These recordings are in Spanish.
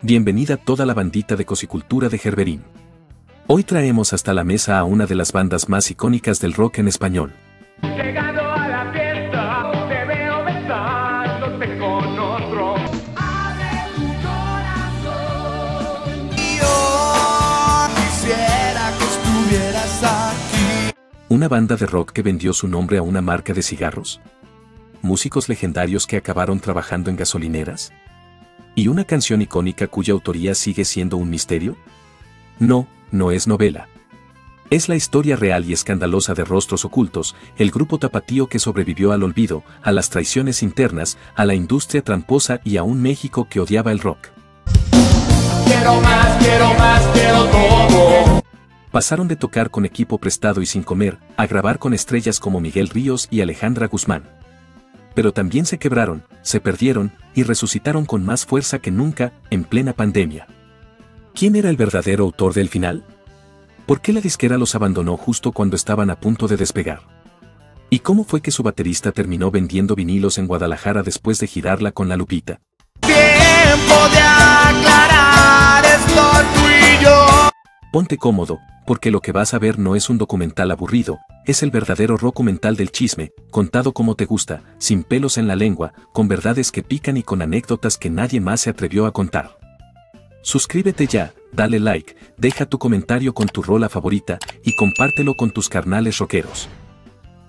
Bienvenida toda la bandita de Cosicultura de Gerberín. Hoy traemos hasta la mesa a una de las bandas más icónicas del rock en español. Llegando a la fiesta, te veo besándote con otro. Abre tu corazón. Yo quisiera que estuvieras aquí. Una banda de rock que vendió su nombre a una marca de cigarros. Músicos legendarios que acabaron trabajando en gasolineras. ¿Y una canción icónica cuya autoría sigue siendo un misterio? No, no es novela. Es la historia real y escandalosa de Rostros Ocultos, el grupo tapatío que sobrevivió al olvido, a las traiciones internas, a la industria tramposa y a un México que odiaba el rock. Quiero más, quiero todo. Pasaron de tocar con equipo prestado y sin comer, a grabar con estrellas como Miguel Ríos y Alejandra Guzmán. Pero también se quebraron, se perdieron y resucitaron con más fuerza que nunca, en plena pandemia. ¿Quién era el verdadero autor del final? ¿Por qué la disquera los abandonó justo cuando estaban a punto de despegar? ¿Y cómo fue que su baterista terminó vendiendo vinilos en Guadalajara después de girarla con la Lupita? Tiempo de aclarar esto tú y yo. Ponte cómodo, porque lo que vas a ver no es un documental aburrido, es el verdadero documental del chisme, contado como te gusta, sin pelos en la lengua, con verdades que pican y con anécdotas que nadie más se atrevió a contar. Suscríbete ya, dale like, deja tu comentario con tu rola favorita y compártelo con tus carnales rockeros.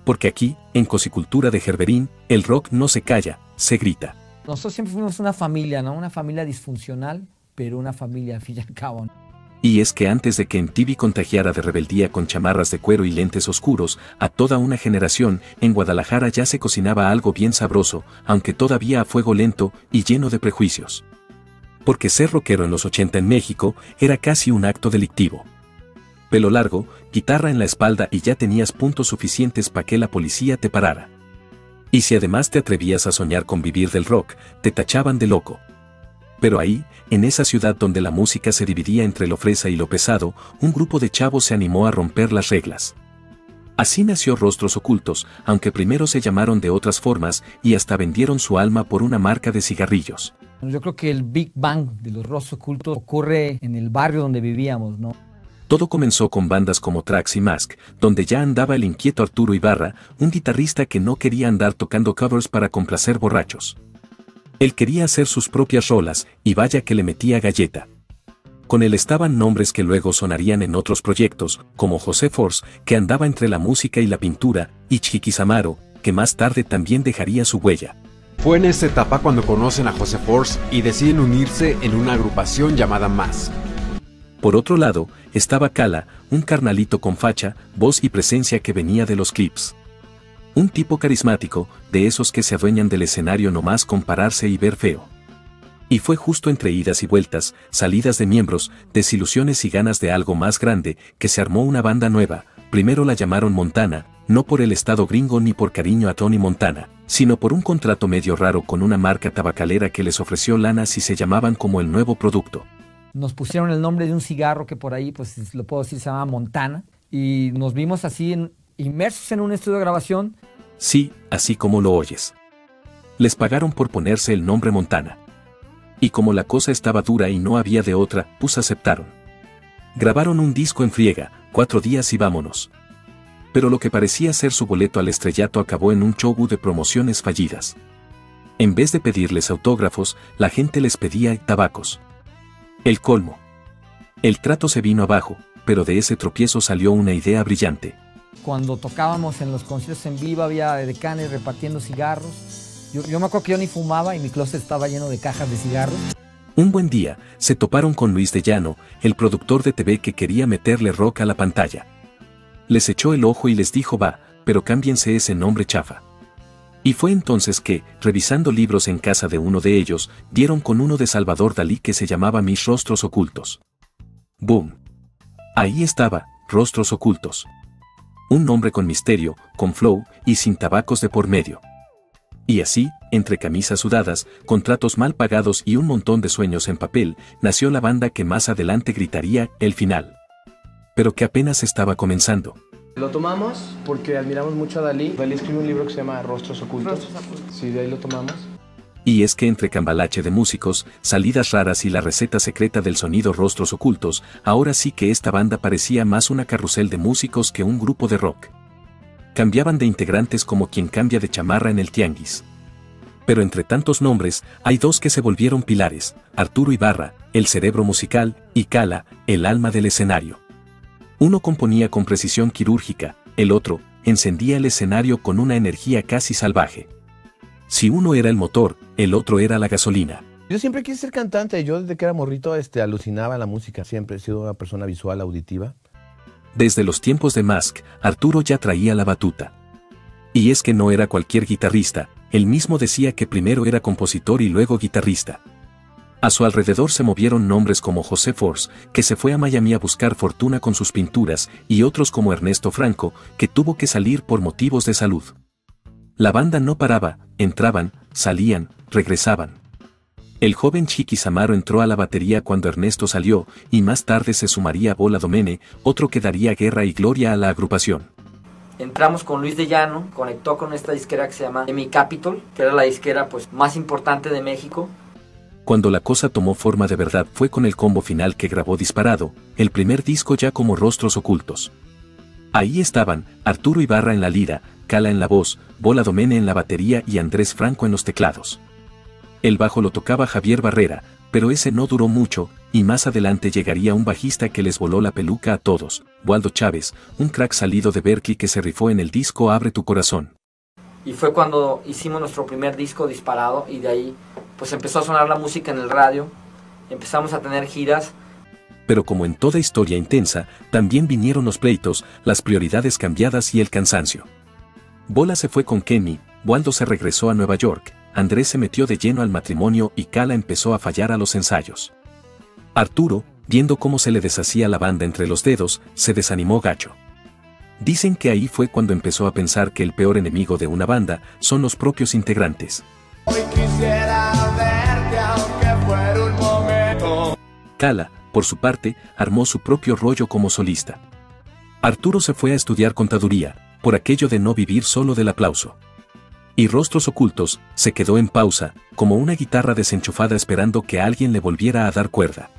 Porque aquí, en Cosicultura de Gerberín, el rock no se calla, se grita. Nosotros siempre fuimos una familia, ¿no? Una familia disfuncional, pero una familia al fin y al cabo, ¿no? Y es que antes de que MTV contagiara de rebeldía con chamarras de cuero y lentes oscuros a toda una generación, en Guadalajara ya se cocinaba algo bien sabroso, aunque todavía a fuego lento y lleno de prejuicios. Porque ser rockero en los 80 en México era casi un acto delictivo. Pelo largo, guitarra en la espalda y ya tenías puntos suficientes para que la policía te parara. Y si además te atrevías a soñar con vivir del rock, te tachaban de loco. Pero ahí, en esa ciudad donde la música se dividía entre lo fresa y lo pesado, un grupo de chavos se animó a romper las reglas. Así nació Rostros Ocultos, aunque primero se llamaron de otras formas y hasta vendieron su alma por una marca de cigarrillos. Yo creo que el Big Bang de los Rostros Ocultos ocurre en el barrio donde vivíamos, ¿no? Todo comenzó con bandas como Trax y Mask, donde ya andaba el inquieto Arturo Ibarra, un guitarrista que no quería andar tocando covers para complacer borrachos. Él quería hacer sus propias rolas, y vaya que le metía galleta. Con él estaban nombres que luego sonarían en otros proyectos, como José Force, que andaba entre la música y la pintura, y Chiquis Amaro, que más tarde también dejaría su huella. Fue en esta etapa cuando conocen a José Force y deciden unirse en una agrupación llamada Mask. Por otro lado, estaba Cala, un carnalito con facha, voz y presencia que venía de los clips. Un tipo carismático, de esos que se adueñan del escenario nomás con pararse y ver feo. Y fue justo entre idas y vueltas, salidas de miembros, desilusiones y ganas de algo más grande, que se armó una banda nueva. Primero la llamaron Montana, no por el estado gringo ni por cariño a Tony Montana, sino por un contrato medio raro con una marca tabacalera que les ofreció lana si se llamaban como el nuevo producto. Nos pusieron el nombre de un cigarro que por ahí, pues lo puedo decir, se llama Montana. Y nos vimos así inmersos en un estudio de grabación. Sí, así como lo oyes. Les pagaron por ponerse el nombre Montana. Y como la cosa estaba dura y no había de otra, pues aceptaron. Grabaron un disco en friega, 4 días y vámonos. Pero lo que parecía ser su boleto al estrellato acabó en un show de promociones fallidas. En vez de pedirles autógrafos, la gente les pedía tabacos. El colmo. El trato se vino abajo, pero de ese tropiezo salió una idea brillante. Cuando tocábamos en los conciertos en vivo había decanes repartiendo cigarros. Yo me acuerdo que yo ni fumaba y mi closet estaba lleno de cajas de cigarros. Un buen día, se toparon con Luis de Llano, el productor de TV que quería meterle rock a la pantalla. Les echó el ojo y les dijo va, pero cámbiense ese nombre chafa. Y fue entonces que, revisando libros en casa de uno de ellos, dieron con uno de Salvador Dalí que se llamaba Mis Rostros Ocultos. ¡Boom! Ahí estaba, Rostros Ocultos. Un nombre con misterio, con flow y sin tabacos de por medio. Y así, entre camisas sudadas, contratos mal pagados y un montón de sueños en papel, nació la banda que más adelante gritaría el final. Pero que apenas estaba comenzando. Lo tomamos porque admiramos mucho a Dalí. Dalí escribió un libro que se llama Rostros Ocultos. Sí, de ahí lo tomamos. Y es que entre cambalache de músicos, salidas raras y la receta secreta del sonido Rostros Ocultos, ahora sí que esta banda parecía más una carrusel de músicos que un grupo de rock. Cambiaban de integrantes como quien cambia de chamarra en el tianguis. Pero entre tantos nombres, hay dos que se volvieron pilares: Arturo Ibarra, el cerebro musical, y Cala, el alma del escenario. Uno componía con precisión quirúrgica, el otro encendía el escenario con una energía casi salvaje. Si uno era el motor, el otro era la gasolina. Yo siempre quise ser cantante. Yo desde que era morrito alucinaba la música. Siempre he sido una persona visual, auditiva. Desde los tiempos de Mask, Arturo ya traía la batuta. Y es que no era cualquier guitarrista, él mismo decía que primero era compositor y luego guitarrista. A su alrededor se movieron nombres como José Force, que se fue a Miami a buscar fortuna con sus pinturas, y otros como Ernesto Franco, que tuvo que salir por motivos de salud. La banda no paraba, entraban, salían, regresaban. El joven Chiquis Amaro entró a la batería cuando Ernesto salió, y más tarde se sumaría Bola Domene, otro que daría guerra y gloria a la agrupación. Entramos con Luis de Llano, conectó con esta disquera que se llama EMI Capitol, que era la disquera más importante de México. Cuando la cosa tomó forma de verdad fue con el combo final que grabó Disparado, el primer disco ya como Rostros Ocultos. Ahí estaban, Arturo Ibarra en la lira, Cala en la voz, Bola Domene en la batería y Andrés Franco en los teclados. El bajo lo tocaba Javier Barrera, pero ese no duró mucho, y más adelante llegaría un bajista que les voló la peluca a todos, Waldo Chávez, un crack salido de Berkeley que se rifó en el disco Abre tu corazón. Y fue cuando hicimos nuestro primer disco, Disparado, y de ahí pues empezó a sonar la música en el radio, empezamos a tener giras. Pero como en toda historia intensa, también vinieron los pleitos, las prioridades cambiadas y el cansancio. Bola se fue con Kenny, Waldo se regresó a Nueva York, Andrés se metió de lleno al matrimonio y Cala empezó a fallar a los ensayos. Arturo, viendo cómo se le deshacía la banda entre los dedos, se desanimó gacho. Dicen que ahí fue cuando empezó a pensar que el peor enemigo de una banda son los propios integrantes. Hoy quisiera verte aunque fuera un momento. Cala, por su parte, armó su propio rollo como solista. Arturo se fue a estudiar contaduría, por aquello de no vivir solo del aplauso. Y Rostros Ocultos se quedó en pausa, como una guitarra desenchufada esperando que alguien le volviera a dar cuerda.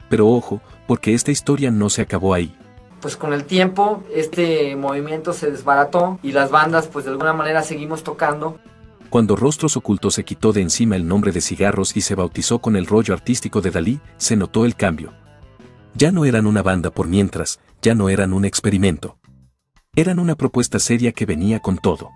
Pero ojo, porque esta historia no se acabó ahí. Pues con el tiempo este movimiento se desbarató y las bandas pues de alguna manera seguimos tocando. Cuando Rostros Ocultos se quitó de encima el nombre de Cigarros y se bautizó con el rollo artístico de Dalí, se notó el cambio. Ya no eran una banda por mientras, ya no eran un experimento. Eran una propuesta seria que venía con todo.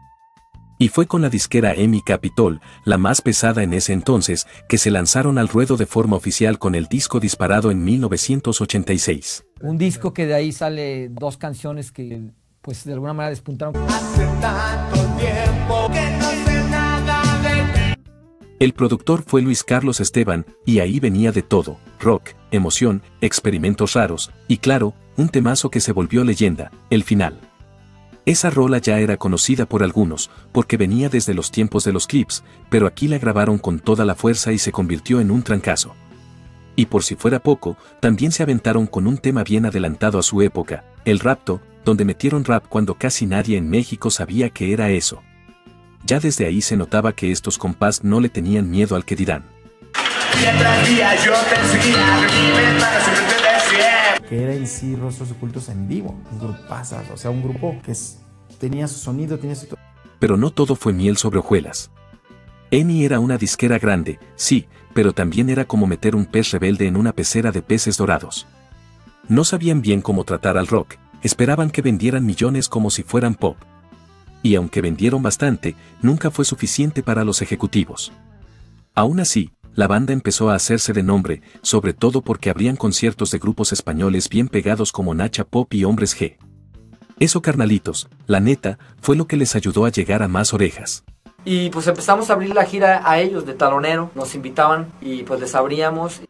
Y fue con la disquera EMI Capitol, la más pesada en ese entonces, que se lanzaron al ruedo de forma oficial con el disco Disparado en 1986. Un disco que de ahí sale 2 canciones que pues de alguna manera despuntaron. Hace tanto tiempo que no sé nada de ti. El productor fue Luis Carlos Esteban, y ahí venía de todo: rock, emoción, experimentos raros, y claro, un temazo que se volvió leyenda, El Final. Esa rola ya era conocida por algunos, porque venía desde los tiempos de los clips, pero aquí la grabaron con toda la fuerza y se convirtió en un trancazo. Y por si fuera poco, también se aventaron con un tema bien adelantado a su época, El Rapto, donde metieron rap cuando casi nadie en México sabía qué era eso. Ya desde ahí se notaba que estos compás no le tenían miedo al que dirán. Mientras día yo te seguía, mi para siempre te decía. Que era en sí Rostros Ocultos en vivo, un grupazas, o sea, un grupo que tenía su sonido, tenía su... Pero no todo fue miel sobre hojuelas. EMI era una disquera grande, sí, pero también era como meter un pez rebelde en una pecera de peces dorados. No sabían bien cómo tratar al rock, esperaban que vendieran millones como si fueran pop. Y aunque vendieron bastante, nunca fue suficiente para los ejecutivos. Aún así, la banda empezó a hacerse de nombre, sobre todo porque abrían conciertos de grupos españoles bien pegados como Nacha Pop y Hombres G. Eso, carnalitos, la neta, fue lo que les ayudó a llegar a más orejas. Y pues empezamos a abrir la gira a ellos de talonero, nos invitaban y pues les abríamos.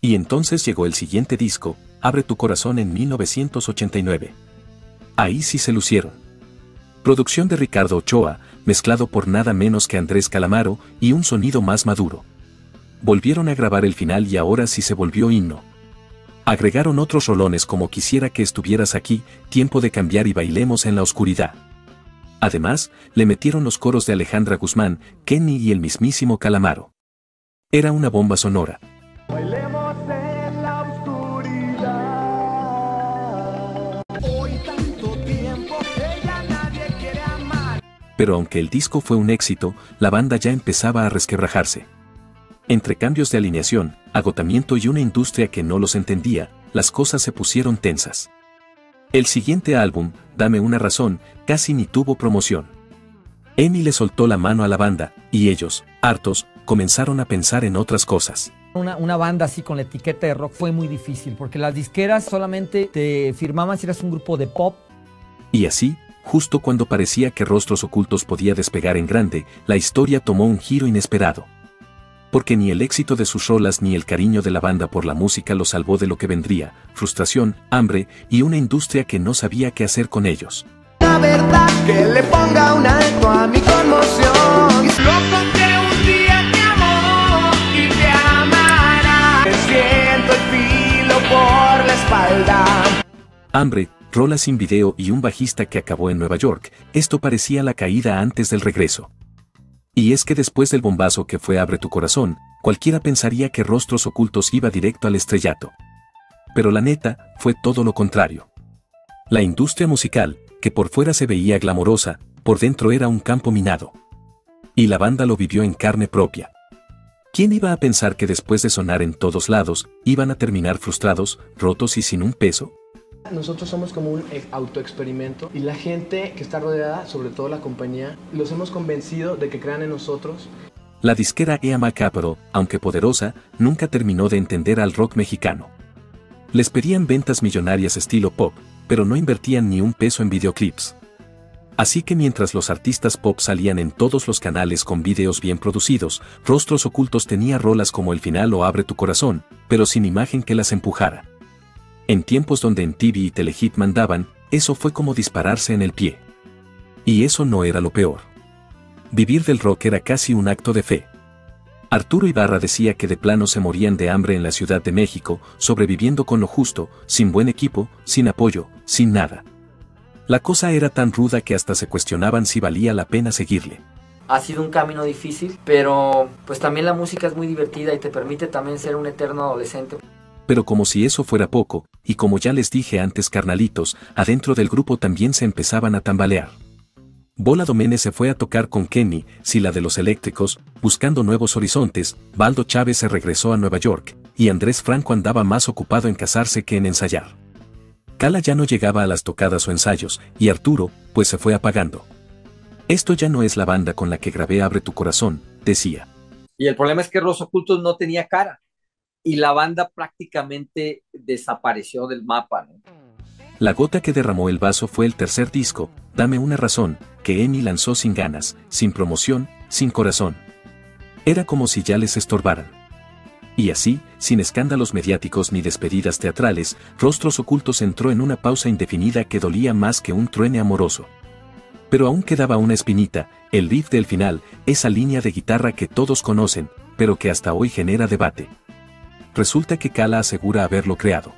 Y entonces llegó el siguiente disco, Abre tu corazón, en 1989. Ahí sí se lucieron. Producción de Ricardo Ochoa, mezclado por nada menos que Andrés Calamaro, y un sonido más maduro. Volvieron a grabar El Final y ahora sí se volvió himno. Agregaron otros rolones como Quisiera que estuvieras aquí, Tiempo de cambiar y Bailemos en la oscuridad. Además, le metieron los coros de Alejandra Guzmán, Kenny y el mismísimo Calamaro. Era una bomba sonora. Bailemos en la oscuridad. Hoy tanto tiempo que ya nadie quiere amar. Pero aunque el disco fue un éxito, la banda ya empezaba a resquebrajarse. Entre cambios de alineación, agotamiento y una industria que no los entendía, las cosas se pusieron tensas. El siguiente álbum, Dame una razón, casi ni tuvo promoción. EMI le soltó la mano a la banda, y ellos, hartos, comenzaron a pensar en otras cosas. Una banda así con la etiqueta de rock fue muy difícil, porque las disqueras solamente te firmaban si eras un grupo de pop. Y así, justo cuando parecía que Rostros Ocultos podía despegar en grande, la historia tomó un giro inesperado. Porque ni el éxito de sus rolas ni el cariño de la banda por la música los salvó de lo que vendría, frustración, hambre y una industria que no sabía qué hacer con ellos. La verdad que le ponga un alto a mi conmoción. Loco que un día te amó y te amará. Me siento el filo por la espalda. Hambre, rolas sin video y un bajista que acabó en Nueva York, esto parecía la caída antes del regreso. Y es que después del bombazo que fue Abre tu corazón, cualquiera pensaría que Rostros Ocultos iba directo al estrellato. Pero la neta, fue todo lo contrario. La industria musical, que por fuera se veía glamorosa, por dentro era un campo minado. Y la banda lo vivió en carne propia. ¿Quién iba a pensar que después de sonar en todos lados, iban a terminar frustrados, rotos y sin un peso? Nosotros somos como un autoexperimento y la gente que está rodeada, sobre todo la compañía, los hemos convencido de que crean en nosotros. La disquera EMI Capital, aunque poderosa, nunca terminó de entender al rock mexicano. Les pedían ventas millonarias estilo pop, pero no invertían ni un peso en videoclips. Así que mientras los artistas pop salían en todos los canales con videos bien producidos, Rostros Ocultos tenía rolas como El Final o Abre tu corazón, pero sin imagen que las empujara. En tiempos donde MTV y Telehit mandaban, eso fue como dispararse en el pie. Y eso no era lo peor. Vivir del rock era casi un acto de fe. Arturo Ibarra decía que de plano se morían de hambre en la Ciudad de México, sobreviviendo con lo justo, sin buen equipo, sin apoyo, sin nada. La cosa era tan ruda que hasta se cuestionaban si valía la pena seguirle. Ha sido un camino difícil, pero pues también la música es muy divertida y te permite también ser un eterno adolescente. Pero como si eso fuera poco, y como ya les dije antes carnalitos, adentro del grupo también se empezaban a tambalear. Bola Domene se fue a tocar con Kenny, Sila de los Eléctricos, buscando nuevos horizontes, Baldo Chávez se regresó a Nueva York, y Andrés Franco andaba más ocupado en casarse que en ensayar. Cala ya no llegaba a las tocadas o ensayos, y Arturo, pues se fue apagando. Esto ya no es la banda con la que grabé Abre tu corazón, decía. Y el problema es que Rostros Ocultos no tenía cara. Y la banda prácticamente desapareció del mapa, ¿no? La gota que derramó el vaso fue el tercer disco, Dame una razón, que EMI lanzó sin ganas, sin promoción, sin corazón. Era como si ya les estorbaran. Y así, sin escándalos mediáticos ni despedidas teatrales, Rostros Ocultos entró en una pausa indefinida que dolía más que un truene amoroso. Pero aún quedaba una espinita, el riff del final, esa línea de guitarra que todos conocen, pero que hasta hoy genera debate. Resulta que Cala asegura haberlo creado.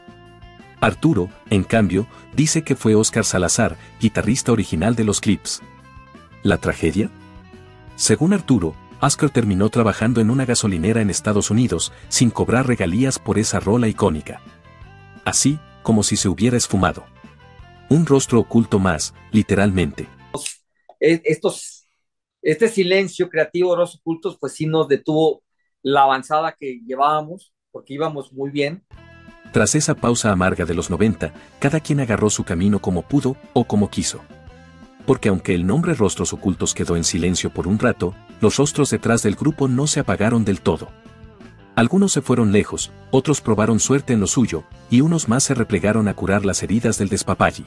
Arturo, en cambio, dice que fue Óscar Salazar, guitarrista original de los clips. ¿La tragedia? Según Arturo, Óscar terminó trabajando en una gasolinera en Estados Unidos, sin cobrar regalías por esa rola icónica. Así, como si se hubiera esfumado. Un rostro oculto más, literalmente. Este silencio creativo de Rostros Ocultos, pues sí nos detuvo la avanzada que llevábamos, porque íbamos muy bien. Tras esa pausa amarga de los 90, cada quien agarró su camino como pudo o como quiso. Porque aunque el nombre Rostros Ocultos quedó en silencio por un rato, los rostros detrás del grupo no se apagaron del todo. Algunos se fueron lejos, otros probaron suerte en lo suyo, y unos más se replegaron a curar las heridas del despapalle.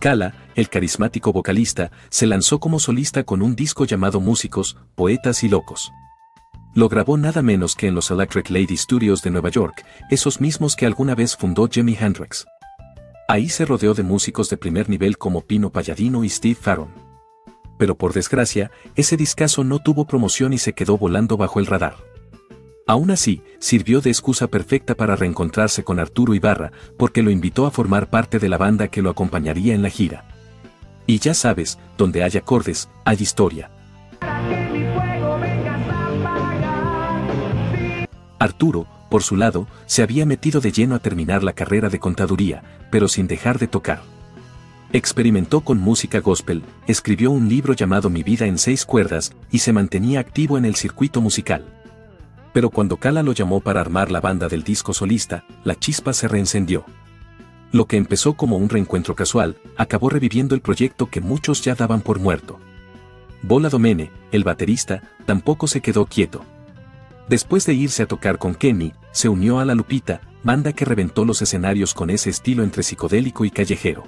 Cala, el carismático vocalista, se lanzó como solista con un disco llamado Músicos, Poetas y Locos. Lo grabó nada menos que en los Electric Lady Studios de Nueva York, esos mismos que alguna vez fundó Jimi Hendrix. Ahí se rodeó de músicos de primer nivel como Pino Palladino y Steve Farron. Pero por desgracia, ese discazo no tuvo promoción y se quedó volando bajo el radar. Aún así, sirvió de excusa perfecta para reencontrarse con Arturo Ibarra, porque lo invitó a formar parte de la banda que lo acompañaría en la gira. Y ya sabes, donde hay acordes, hay historia. Arturo, por su lado, se había metido de lleno a terminar la carrera de contaduría, pero sin dejar de tocar. Experimentó con música gospel, escribió un libro llamado Mi vida en 6 cuerdas, y se mantenía activo en el circuito musical. Pero cuando Cala lo llamó para armar la banda del disco solista, la chispa se reencendió. Lo que empezó como un reencuentro casual, acabó reviviendo el proyecto que muchos ya daban por muerto. Bola Domene, el baterista, tampoco se quedó quieto. Después de irse a tocar con Kenny, se unió a La Lupita, banda que reventó los escenarios con ese estilo entre psicodélico y callejero.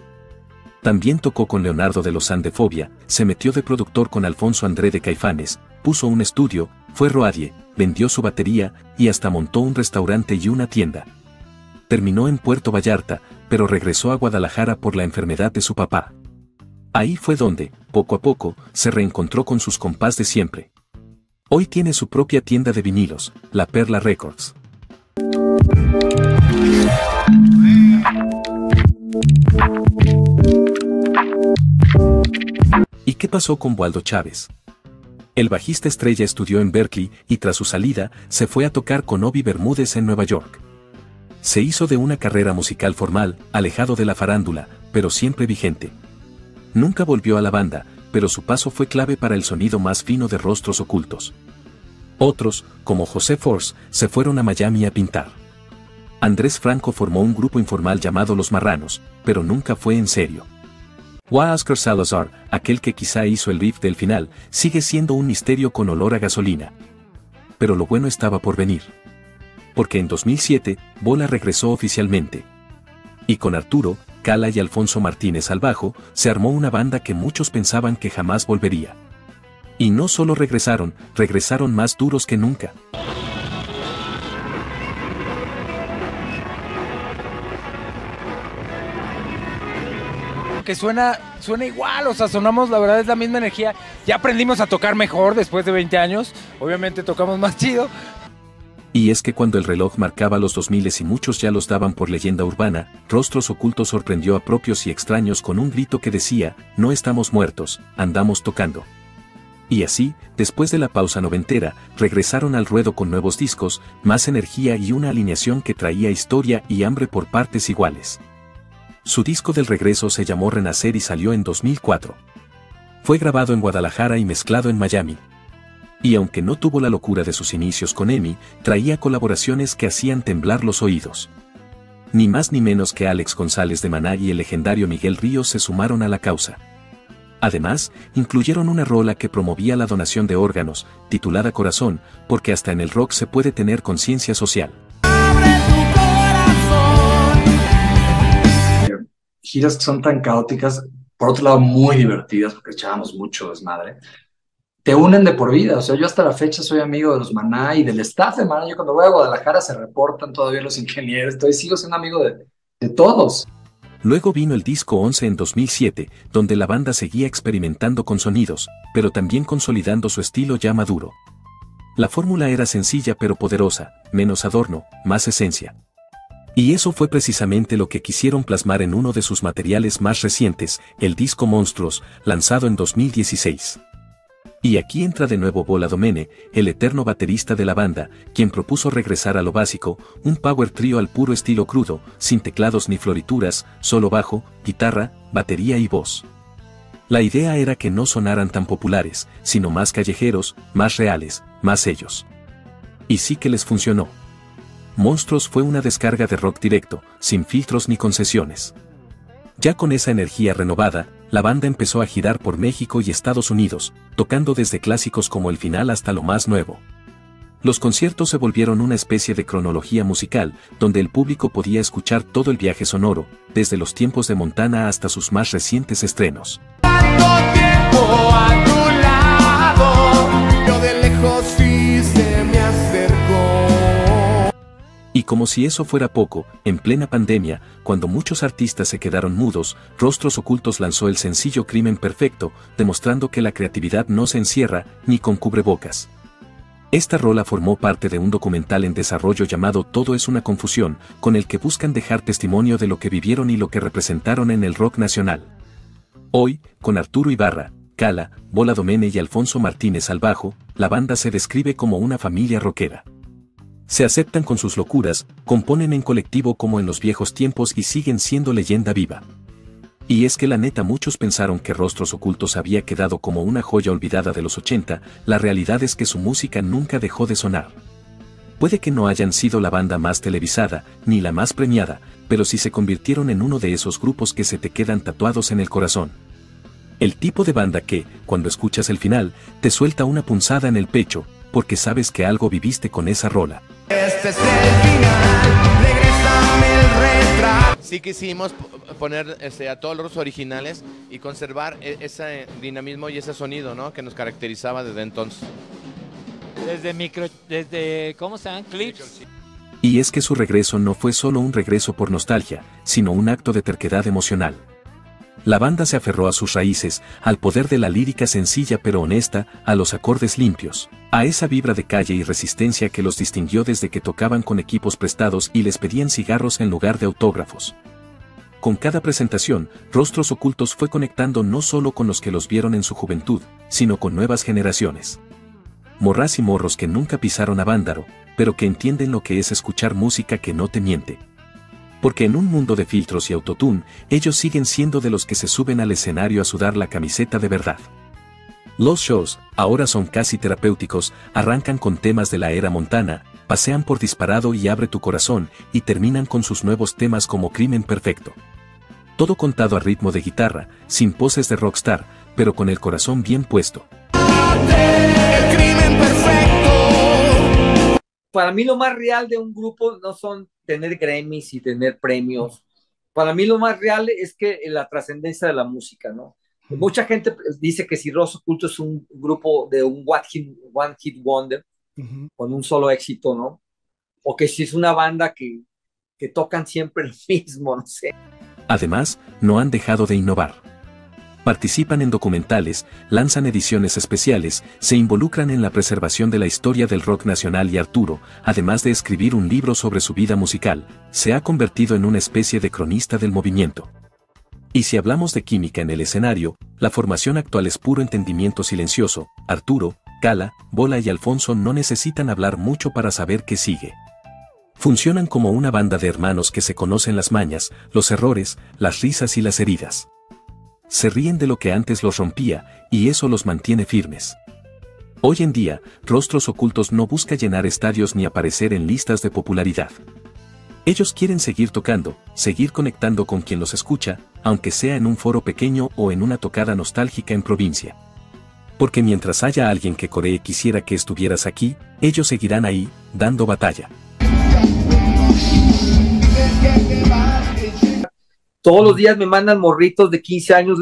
También tocó con Leonardo de Lozán de Fobia, se metió de productor con Alfonso André de Caifanes, puso un estudio, fue Roadie, vendió su batería y hasta montó un restaurante y una tienda. Terminó en Puerto Vallarta, pero regresó a Guadalajara por la enfermedad de su papá. Ahí fue donde, poco a poco, se reencontró con sus compás de siempre. Hoy tiene su propia tienda de vinilos, La Perla Records. ¿Y qué pasó con Waldo Chávez? El bajista estrella estudió en Berkeley y tras su salida, se fue a tocar con Obi Bermúdez en Nueva York. Se hizo de una carrera musical formal, alejado de la farándula, pero siempre vigente. Nunca volvió a la banda, pero su paso fue clave para el sonido más fino de Rostros Ocultos. Otros, como José Force, se fueron a Miami a pintar. Andrés Franco formó un grupo informal llamado Los Marranos, pero nunca fue en serio. Oscar Salazar, aquel que quizá hizo el riff del final, sigue siendo un misterio con olor a gasolina. Pero lo bueno estaba por venir. Porque en 2007, Bola regresó oficialmente. Y con Arturo, Cala y Alfonso Martínez al bajo, se armó una banda que muchos pensaban que jamás volvería. Y no solo regresaron más duros que nunca. Que suena igual, o sea, sonamos, la verdad es la misma energía. Ya aprendimos a tocar mejor después de 20 años, obviamente tocamos más chido. Y es que cuando el reloj marcaba los 2000 y muchos ya los daban por leyenda urbana, Rostros Ocultos sorprendió a propios y extraños con un grito que decía, no estamos muertos, andamos tocando. Y así, después de la pausa noventera, regresaron al ruedo con nuevos discos, más energía y una alineación que traía historia y hambre por partes iguales. Su disco del regreso se llamó Renacer y salió en 2004. Fue grabado en Guadalajara y mezclado en Miami. Y aunque no tuvo la locura de sus inicios con EMI, traía colaboraciones que hacían temblar los oídos. Ni más ni menos que Alex González de Maná y el legendario Miguel Ríos se sumaron a la causa. Además, incluyeron una rola que promovía la donación de órganos, titulada Corazón, porque hasta en el rock se puede tener conciencia social. Giras que son tan caóticas, por otro lado muy divertidas, porque echábamos mucho desmadre, te unen de por vida. O sea, yo hasta la fecha soy amigo de los Maná y del staff de Maná. Yo cuando voy a Guadalajara se reportan todavía los ingenieros, sigo siendo amigo de todos. Luego vino el disco 11 en 2007, donde la banda seguía experimentando con sonidos, pero también consolidando su estilo ya maduro. La fórmula era sencilla pero poderosa, menos adorno, más esencia. Y eso fue precisamente lo que quisieron plasmar en uno de sus materiales más recientes, el disco Monstruos, lanzado en 2016. Y aquí entra de nuevo Bola Domene, el eterno baterista de la banda, quien propuso regresar a lo básico, un power trio al puro estilo crudo, sin teclados ni florituras, solo bajo, guitarra, batería y voz. La idea era que no sonaran tan populares, sino más callejeros, más reales, más ellos. Y sí que les funcionó. Monstruos fue una descarga de rock directo, sin filtros ni concesiones. Ya con esa energía renovada, la banda empezó a girar por México y Estados Unidos, tocando desde clásicos como El Final hasta lo más nuevo. Los conciertos se volvieron una especie de cronología musical, donde el público podía escuchar todo el viaje sonoro, desde los tiempos de Montana hasta sus más recientes estrenos. Tanto tiempo a tu lado, yo de lejos sí se me acercó. Y como si eso fuera poco, en plena pandemia, cuando muchos artistas se quedaron mudos, Rostros Ocultos lanzó el sencillo Crimen Perfecto, demostrando que la creatividad no se encierra, ni con cubrebocas. Esta rola formó parte de un documental en desarrollo llamado Todo es una confusión, con el que buscan dejar testimonio de lo que vivieron y lo que representaron en el rock nacional. Hoy, con Arturo Ibarra, Cala, Bola Domene y Alfonso Martínez al bajo, la banda se describe como una familia rockera. Se aceptan con sus locuras, componen en colectivo como en los viejos tiempos y siguen siendo leyenda viva. Y es que la neta muchos pensaron que Rostros Ocultos había quedado como una joya olvidada de los 80, la realidad es que su música nunca dejó de sonar. Puede que no hayan sido la banda más televisada, ni la más premiada, pero sí se convirtieron en uno de esos grupos que se te quedan tatuados en el corazón. El tipo de banda que, cuando escuchas el final, te suelta una punzada en el pecho, porque sabes que algo viviste con esa rola. Este es el final, regrésame el retrato. Sí quisimos poner a todos los originales y conservar ese dinamismo y ese sonido, ¿no?, que nos caracterizaba desde entonces. Desde ¿cómo se llaman? Clips. Y es que su regreso no fue solo un regreso por nostalgia, sino un acto de terquedad emocional. La banda se aferró a sus raíces, al poder de la lírica sencilla pero honesta, a los acordes limpios, a esa vibra de calle y resistencia que los distinguió desde que tocaban con equipos prestados y les pedían cigarros en lugar de autógrafos. Con cada presentación, Rostros Ocultos fue conectando no solo con los que los vieron en su juventud, sino con nuevas generaciones. Morras y morros que nunca pisaron a Vándaro, pero que entienden lo que es escuchar música que no te miente. Porque en un mundo de filtros y autotune, ellos siguen siendo de los que se suben al escenario a sudar la camiseta de verdad. Los shows, ahora son casi terapéuticos, arrancan con temas de la era Montana, pasean por Disparado y Abre tu corazón, y terminan con sus nuevos temas como Crimen Perfecto. Todo contado a ritmo de guitarra, sin poses de rockstar, pero con el corazón bien puesto. El crimen perfecto. Para mí lo más real de un grupo no son tener Grammys y tener premios. Para mí lo más real es que la trascendencia de la música, ¿no? Mucha gente dice que si Rostros Ocultos es un grupo de un one hit wonder, con un solo éxito, ¿no? O que si es una banda que tocan siempre lo mismo, no sé. Además, no han dejado de innovar. Participan en documentales, lanzan ediciones especiales, se involucran en la preservación de la historia del rock nacional y Arturo, además de escribir un libro sobre su vida musical, se ha convertido en una especie de cronista del movimiento. Y si hablamos de química en el escenario, la formación actual es puro entendimiento silencioso. Arturo, Cala, Bola y Alfonso no necesitan hablar mucho para saber qué sigue. Funcionan como una banda de hermanos que se conocen las mañas, los errores, las risas y las heridas. Se ríen de lo que antes los rompía, y eso los mantiene firmes. Hoy en día, Rostros Ocultos no busca llenar estadios ni aparecer en listas de popularidad. Ellos quieren seguir tocando, seguir conectando con quien los escucha, aunque sea en un foro pequeño o en una tocada nostálgica en provincia. Porque mientras haya alguien que coree quisiera que estuvieras aquí, ellos seguirán ahí, dando batalla. Todos los días me mandan morritos de 15 años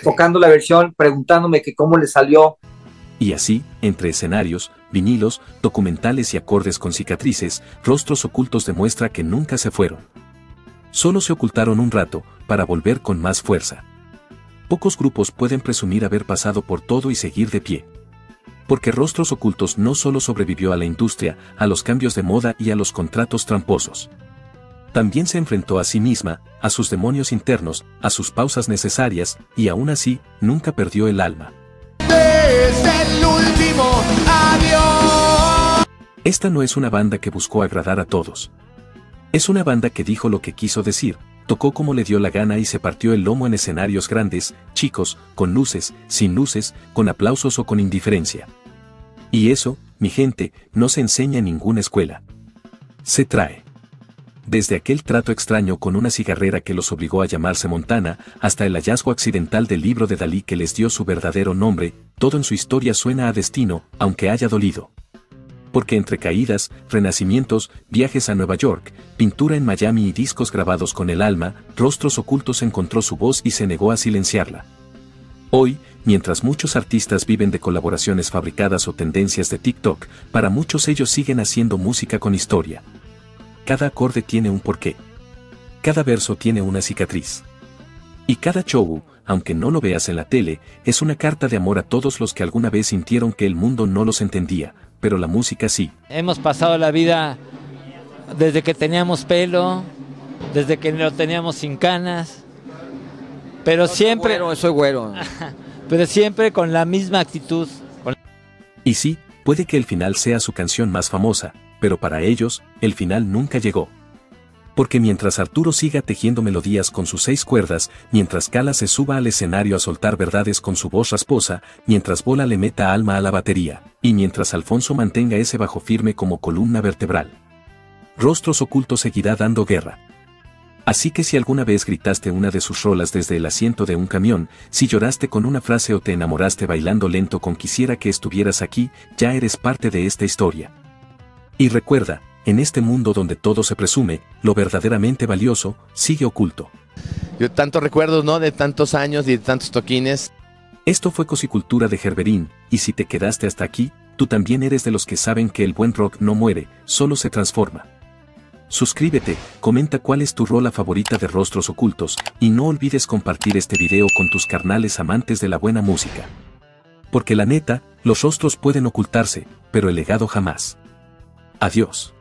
tocando la versión, preguntándome que cómo les salió. Y así, entre escenarios, vinilos, documentales y acordes con cicatrices, Rostros Ocultos demuestra que nunca se fueron. Solo se ocultaron un rato, para volver con más fuerza. Pocos grupos pueden presumir haber pasado por todo y seguir de pie. Porque Rostros Ocultos no solo sobrevivió a la industria, a los cambios de moda y a los contratos tramposos. También se enfrentó a sí misma, a sus demonios internos, a sus pausas necesarias, y aún así, nunca perdió el alma. Es el último adiós. Esta no es una banda que buscó agradar a todos. Es una banda que dijo lo que quiso decir, tocó como le dio la gana y se partió el lomo en escenarios grandes, chicos, con luces, sin luces, con aplausos o con indiferencia. Y eso, mi gente, no se enseña en ninguna escuela. Se trae. Desde aquel trato extraño con una cigarrera que los obligó a llamarse Montana, hasta el hallazgo accidental del libro de Dalí que les dio su verdadero nombre, todo en su historia suena a destino, aunque haya dolido. Porque entre caídas, renacimientos, viajes a Nueva York, pintura en Miami y discos grabados con el alma, Rostros Ocultos encontró su voz y se negó a silenciarla. Hoy, mientras muchos artistas viven de colaboraciones fabricadas o tendencias de TikTok, para muchos ellos siguen haciendo música con historia. Cada acorde tiene un porqué. Cada verso tiene una cicatriz. Y cada show, aunque no lo veas en la tele, es una carta de amor a todos los que alguna vez sintieron que el mundo no los entendía, pero la música sí. Hemos pasado la vida desde que teníamos pelo, desde que lo teníamos sin canas, pero No soy siempre, güero, soy güero. pero siempre con la misma actitud. Y sí, puede que el final sea su canción más famosa, pero para ellos, el final nunca llegó. Porque mientras Arturo siga tejiendo melodías con sus 6 cuerdas, mientras Cala se suba al escenario a soltar verdades con su voz rasposa, mientras Bola le meta alma a la batería, y mientras Alfonso mantenga ese bajo firme como columna vertebral, Rostros Ocultos seguirá dando guerra. Así que si alguna vez gritaste una de sus rolas desde el asiento de un camión, si lloraste con una frase o te enamoraste bailando lento con Quisiera que estuvieras aquí, ya eres parte de esta historia. Y recuerda, en este mundo donde todo se presume, lo verdaderamente valioso sigue oculto. Yo tantos recuerdos, ¿no? De tantos años y de tantos toquines. Esto fue Cosicultura de Gerberín, y si te quedaste hasta aquí, tú también eres de los que saben que el buen rock no muere, solo se transforma. Suscríbete, comenta cuál es tu rola favorita de Rostros Ocultos, y no olvides compartir este video con tus carnales amantes de la buena música. Porque la neta, los rostros pueden ocultarse, pero el legado jamás. Adiós.